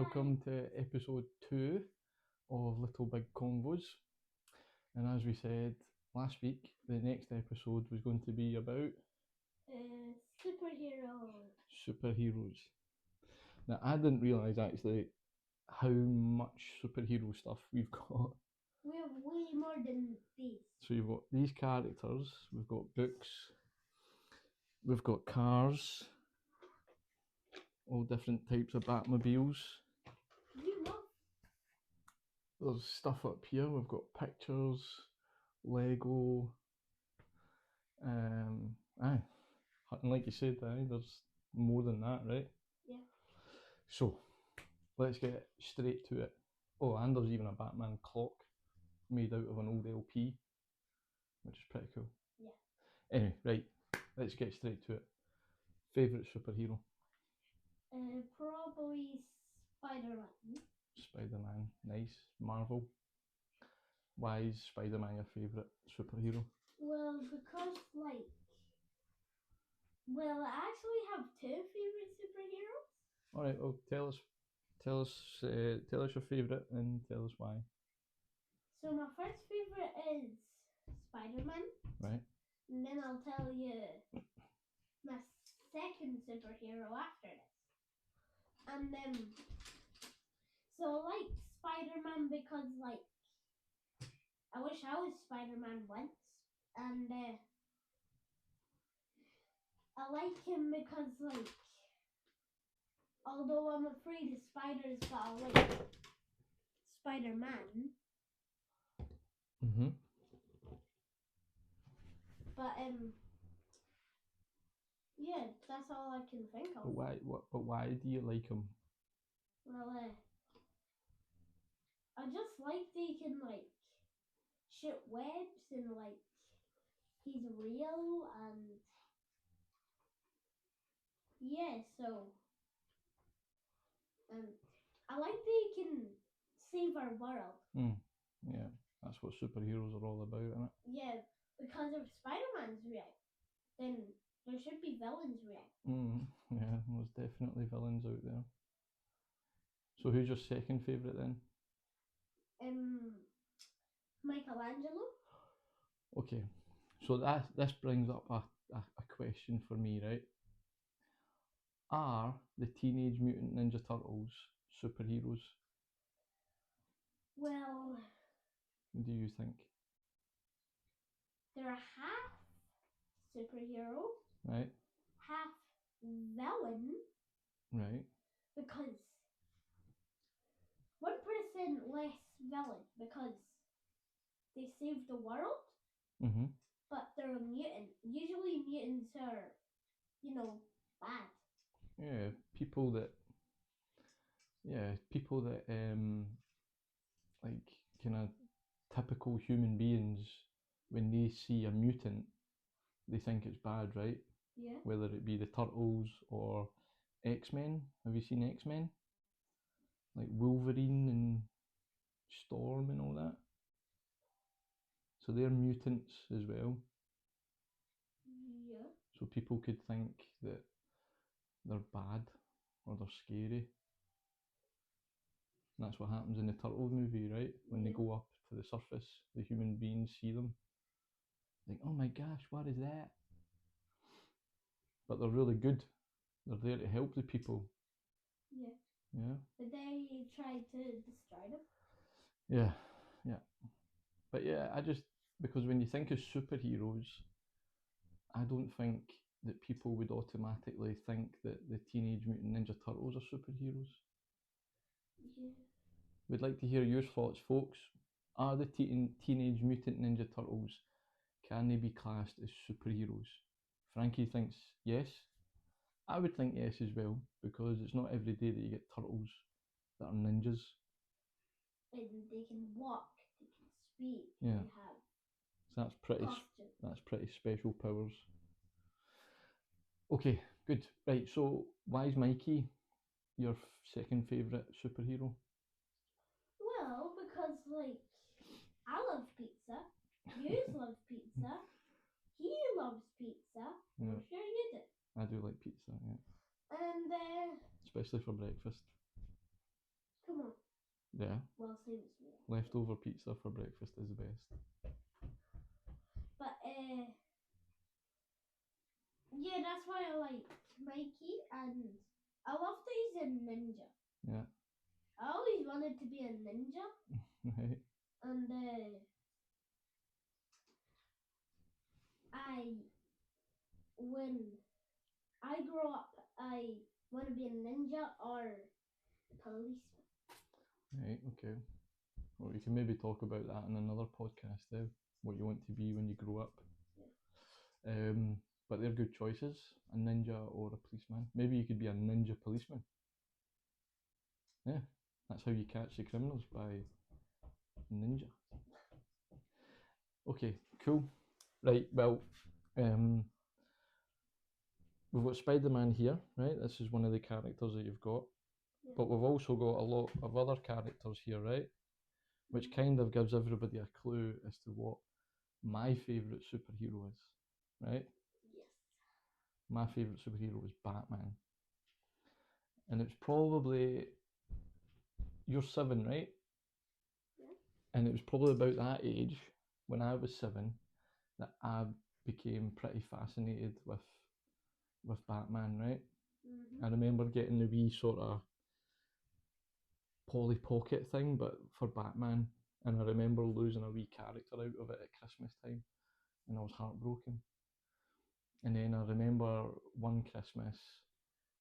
welcome to episode 2 of Little Big Convos. And as we said last week, the next episode was going to be about superheroes. Now, I didn't realise actually how much superhero stuff we've got. We have way more than these. So you've got these characters, we've got books, we've got cars, all different types of Batmobiles. You know. There's stuff up here, we've got pictures, Lego, aye. And like you said, there's more than that, right? Yeah. So, let's get straight to it. Oh, and there's even a Batman clock made out of an old LP, which is pretty cool. Yeah. Anyway, right, let's get straight to it. Favourite superhero? Probably Spider-Man. Spider-Man, nice. Marvel. Why is Spider-Man your favourite superhero? Well, because I actually have two favorite superheroes. All right, well, tell us your favourite and tell us why. So my first favorite is Spider-Man. Right. And then I'll tell you my second superhero after this. And so I like Spider-Man because I wish I was Spider-Man once. And I like him because although I'm afraid of spiders, but I like Spider-Man. Mhm. But yeah, that's all I can think of. But why do you like him? Well, I just like they can shoot webs and he's real and yeah. So I like they can save our world. Yeah, that's what superheroes are all about, isn't it? Yeah, because if Spider-Man's real, then there should be villains real. Yeah, there's definitely villains out there. So who's your second favourite then? Michelangelo. Okay, so this brings up a question for me, right? Are the Teenage Mutant Ninja Turtles superheroes? Well, What do you think? they're half superhero, Right, half villain, right. because 1% less villain because they saved the world, Mhm. but they're a mutant. Usually mutants are, bad. Yeah, people that like kind of typical human beings, when they see a mutant, they think it's bad, right? Yeah. Whether it be the Turtles or X-Men. Have you seen X-Men? Like Wolverine and Storm and all that. So they're mutants as well. Yeah. So people could think that they're bad or they're scary. And that's what happens in the Turtles movie, right? When they go up to the surface, the human beings see them. Like, oh my gosh, what is that? But they're really good. They're there to help the people. Yeah. Yeah. But they tried to destroy them. Yeah. But yeah, because when you think of superheroes, I don't think that people would automatically think that the Teenage Mutant Ninja Turtles are superheroes. Yeah. We'd like to hear your thoughts, folks. Are the Teenage Mutant Ninja Turtles, can they be classed as superheroes? Frankie thinks yes. I would think yes as well, because it's not every day that you get turtles that are ninjas. And they can walk, they can speak, Yeah. they have So costumes. that's pretty special powers. Okay, good. Right, so why is Mikey your second favourite superhero? Well, because I love pizza, you love pizza, he loves pizza. Yeah. I'm sure you do. I do like pizza, yeah. And Especially for breakfast. Yeah. Well, same as me. Leftover pizza for breakfast is the best. But yeah, that's why I like Mikey, and I love that he's a ninja. Yeah. I always wanted to be a ninja, Right. and when I grow up, I want to be a ninja or a policeman. Right. Okay. Well, we can maybe talk about that in another podcast. What you want to be when you grow up. Yeah. But they're good choices. A ninja or a policeman. Maybe you could be a ninja policeman. Yeah. That's how you catch the criminals, by ninja. Okay. Cool. Right. Well. We've got Spider-Man here, right? This is one of the characters that you've got. Yeah. But we've also got a lot of other characters here, right? Which kind of gives everybody a clue as to what my favourite superhero is, right? Yes. My favourite superhero is Batman. And it's probably, you're 7, right? Yeah. And it was probably about that age, when I was 7, that I became pretty fascinated with Batman, right? Mm-hmm. I remember getting the wee sort of Polly Pocket thing, but for Batman. And I remember losing a wee character out of it at Christmas time, and I was heartbroken. And then I remember one Christmas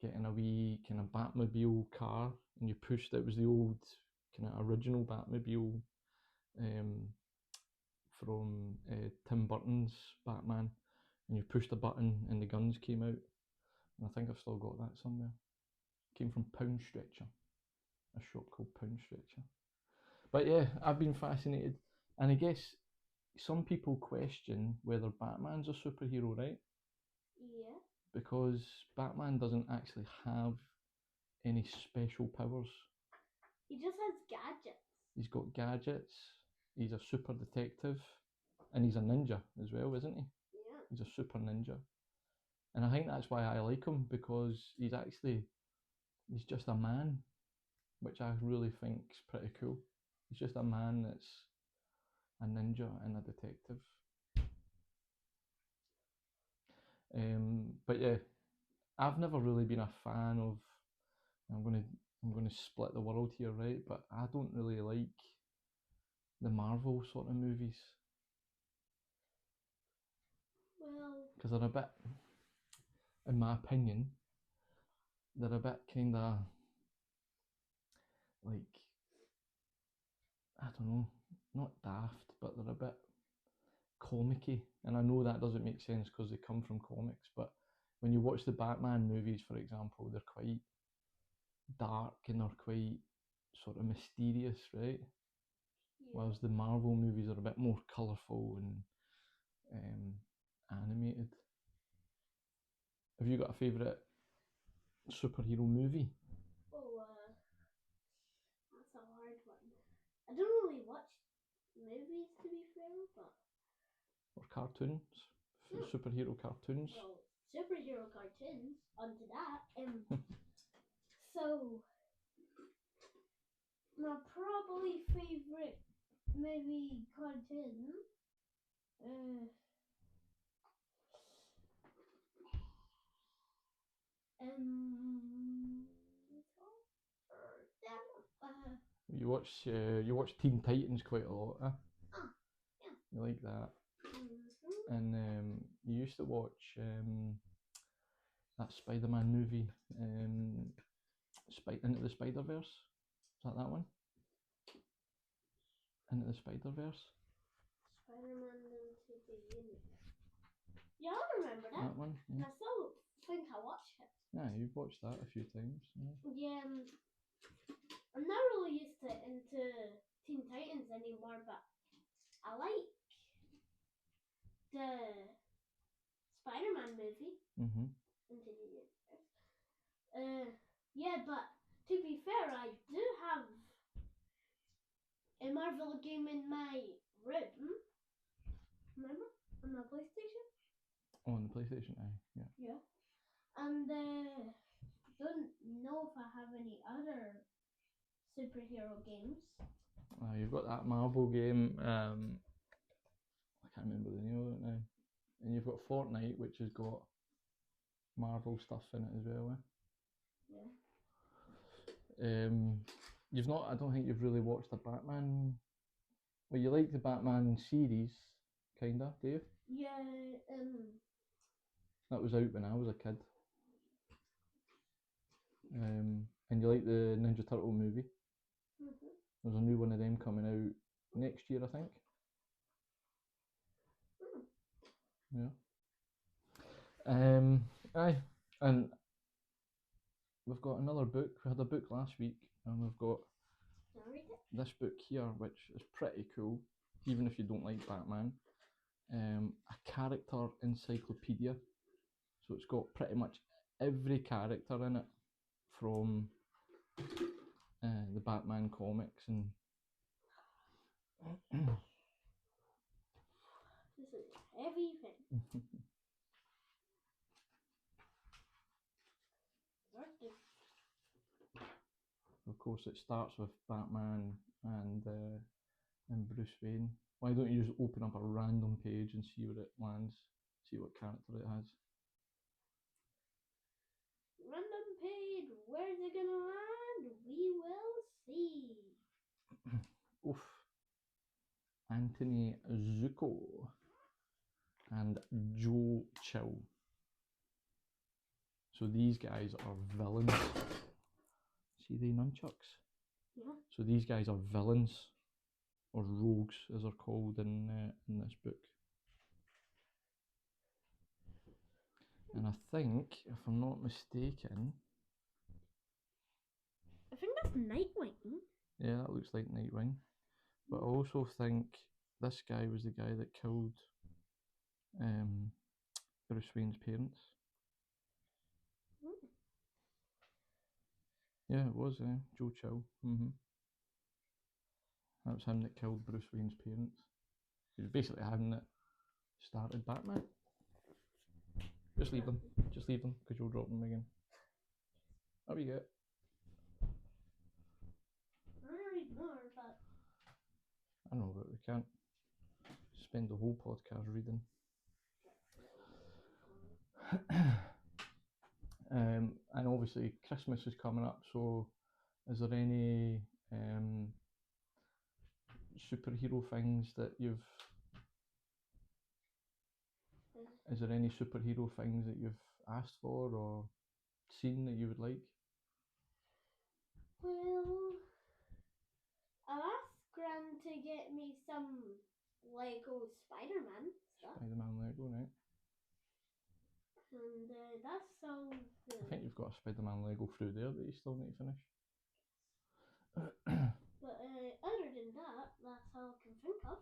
getting a wee kind of Batmobile car, and you pushed, it was the old kind of original Batmobile um, from Tim Burton's Batman, and you pushed a button and the guns came out. And I think I've still got that somewhere. It came from Pound Stretcher, a shop called Pound Stretcher. But yeah, I've been fascinated, and I guess some people question whether Batman's a superhero, right? Yeah. Because Batman doesn't actually have any special powers. He just has gadgets. He's got gadgets, he's a super detective, and he's a ninja as well, isn't he? Yeah. He's a super ninja. And I think that's why I like him, because he's just a man, which I really think's pretty cool. He's just a man that's a ninja and a detective. But yeah, I've never really been a fan of. I'm gonna split the world here, right? But I don't really like the Marvel sort of movies, Well. because they're a bit, in my opinion, they're a bit kind of like, I don't know, not daft, but they're a bit comicky. And I know that doesn't make sense because they come from comics, but when you watch the Batman movies, for example, they're quite dark and they're quite sort of mysterious, right? Yeah. Whereas the Marvel movies are a bit more colourful and animated. Have you got a favourite superhero movie? Oh, that's a hard one. I don't really watch movies, to be fair, but Or cartoons? Superhero cartoons? well, superhero cartoons. Onto that. So my probably favorite movie cartoon. You watch Teen Titans quite a lot, eh? Oh, yeah. You like that? Mm-hmm. And you used to watch that Spider-Man movie, Into the Spider-Verse. Is that one? Into the Spider-Verse? Spider-Man into the Universe. Yeah, I remember that. That one? And Yeah. I still think I watched it. Yeah, you've watched that a few times. Yeah, I'm not really used to into Teen Titans anymore, but I like the Spider-Man movie. Mm-hmm. Into the Universe. Yeah, but to be fair, I do have a Marvel game in my room. Remember? On my PlayStation? Oh, on the PlayStation, aye. Yeah. Yeah. And don't know if I have any other superhero games. You've got that Marvel game. I can't remember the name of it now. And you've got Fortnite, which has got Marvel stuff in it as well. Yeah. You've not. I don't think you've really watched the Batman. Well, you like the Batman series, kinda, do you? Yeah. That was out when I was a kid. And you like the Ninja Turtle movie? Mhm. There's a new one of them coming out next year, I think. Mm. Yeah. Aye, and we've got another book. We had a book last week, and we've got Can I read it? this book here, which is pretty cool, even if you don't like Batman. A character encyclopedia. So it's got pretty much every character in it from the Batman comics and This is a heavy thing. of course it starts with Batman and Bruce Wayne. Why don't you just open up a random page and see where it lands? See what character it has. Random page. Where's it gonna land? We will see. Oof. Anthony Zuko and Joe Chill. So these guys are villains. See the nunchucks? Yeah. So these guys are villains, or rogues as they're called in this book. And I think, if I'm not mistaken, I think that's Nightwing. yeah, that looks like Nightwing. But I also think this guy was the guy that killed Bruce Wayne's parents. Mm. Yeah, it was Joe Chill. That was him that killed Bruce Wayne's parents. He was basically him that started Batman. Just leave them, because you'll drop them again. How we get? I want to read more, but I know, but we can't spend the whole podcast reading. And obviously Christmas is coming up, so is there any superhero things that you've is there any superhero things that you've asked for or seen that you would like? well, I'll ask Gran to get me some Lego Spider-Man stuff, Spider-Man Lego, right? and that's all. I think you've got a Spider-Man Lego through there that you still need to finish. But other than that, that's all I can think of.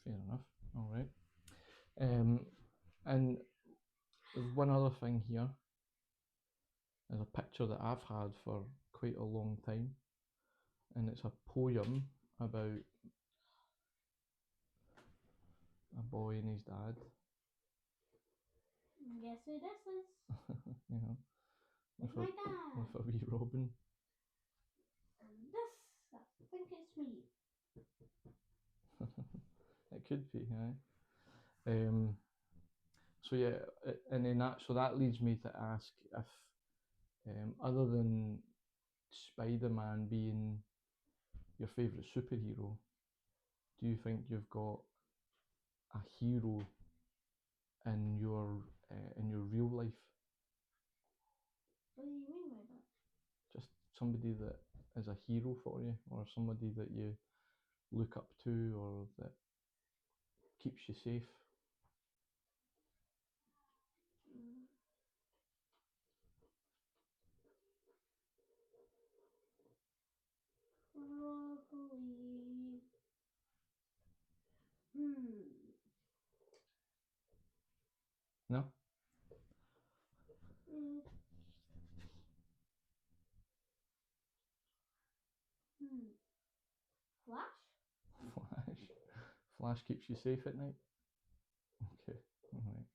Fair enough. All right. And there's one other thing here. There's a picture that I've had for quite a long time, and it's a poem about a boy and his dad. Guess who this is? You know, It's my dad. with a wee Robin. And this, I think it's me. It could be, aye. So yeah, and then that leads me to ask if, other than Spider-Man being your favourite superhero, do you think you've got a hero in your real life? What do you mean by that? Just somebody that is a hero for you, or somebody that you look up to, or that keeps you safe? Probably. No? Mm. Flash? Flash keeps you safe at night? Okay, alright.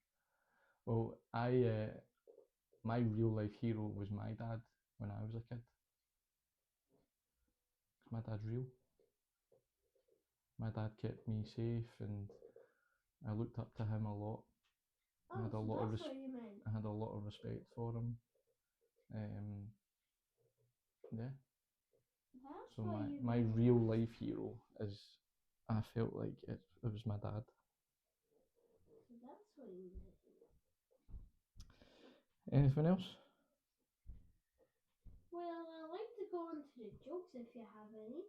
Well, my real life hero was my dad when I was a kid. my dad's real. My dad kept me safe, and I looked up to him a lot. Oh, had a so lot of that's what you meant. I had a lot of respect for him. Yeah. That's So what you my meant. real life hero is, I felt like it was my dad. So that's what you meant. Anything else? Well, I'd like to go on to the jokes if you have any.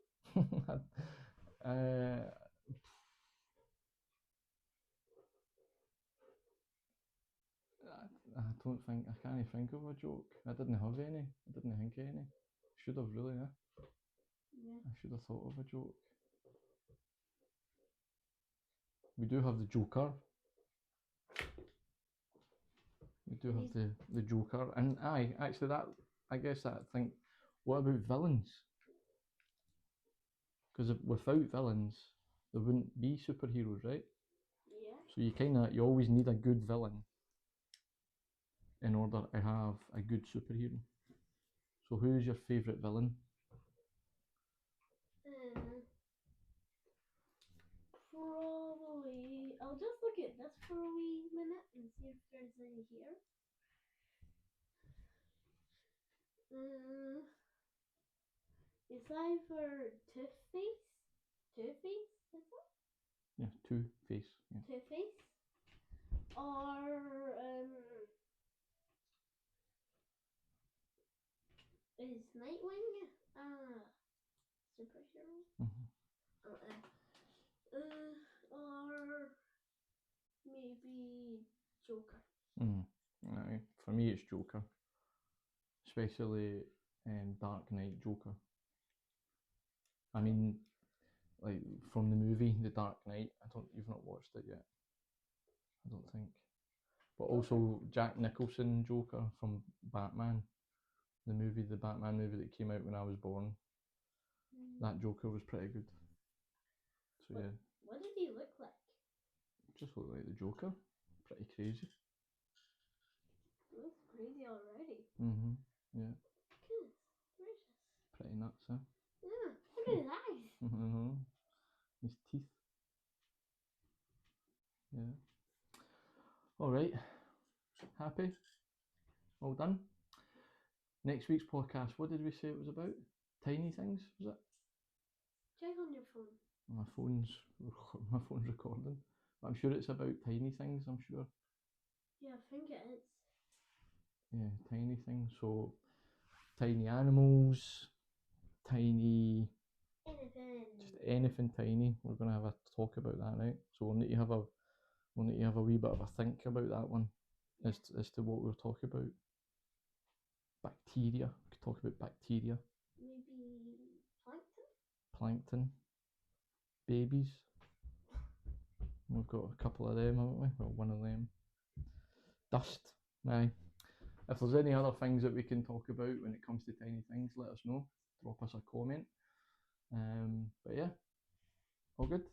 I don't think, I can't think of a joke. I didn't have any. I didn't think of any. Should have really, yeah. Yeah. I should have thought of a joke. We do have the Joker. We do have the Joker, and actually that, I guess that thing. What about villains? Because without villains, there wouldn't be superheroes, right? Yeah. So you always need a good villain in order to have a good superhero. So who's your favourite villain? Probably. I'll just look at this for a wee minute and see if there's any here. It's either Two-Face. Two-Face, is it? Yeah, Two-Face. Yeah. Two-Face. Or is Nightwing superhero? Mm-hmm. Or maybe Joker. Aye. For me, it's Joker, especially Dark Knight Joker. I mean, like from the movie The Dark Knight. You've not watched it yet. I don't think. But also Jack Nicholson Joker from Batman, the Batman movie that came out when I was born. That Joker was pretty good. So yeah. What did he look like? Just looked like the Joker. Pretty crazy. He looks crazy already. Yeah. Goodness gracious. Pretty nuts, huh? Yeah. Look at his eyes. His teeth. Yeah. All right. Happy? All done? Next week's podcast, what did we say it was about? Tiny things, was it? Check on your phone. My phone's recording. I'm sure it's about tiny things, I'm sure. Yeah, I think it is. Yeah, tiny things. So tiny animals, tiny just anything tiny. We're gonna have a talk about that, right? So we'll need to have a wee bit of a think about that one, as to what we'll talk about. Bacteria. We could talk about bacteria. Maybe Plankton. Babies. We've got a couple of them, haven't we? Well, one of them. Dust. Aye. If there's any other things that we can talk about when it comes to tiny things, let us know. Drop us a comment. But yeah, all good.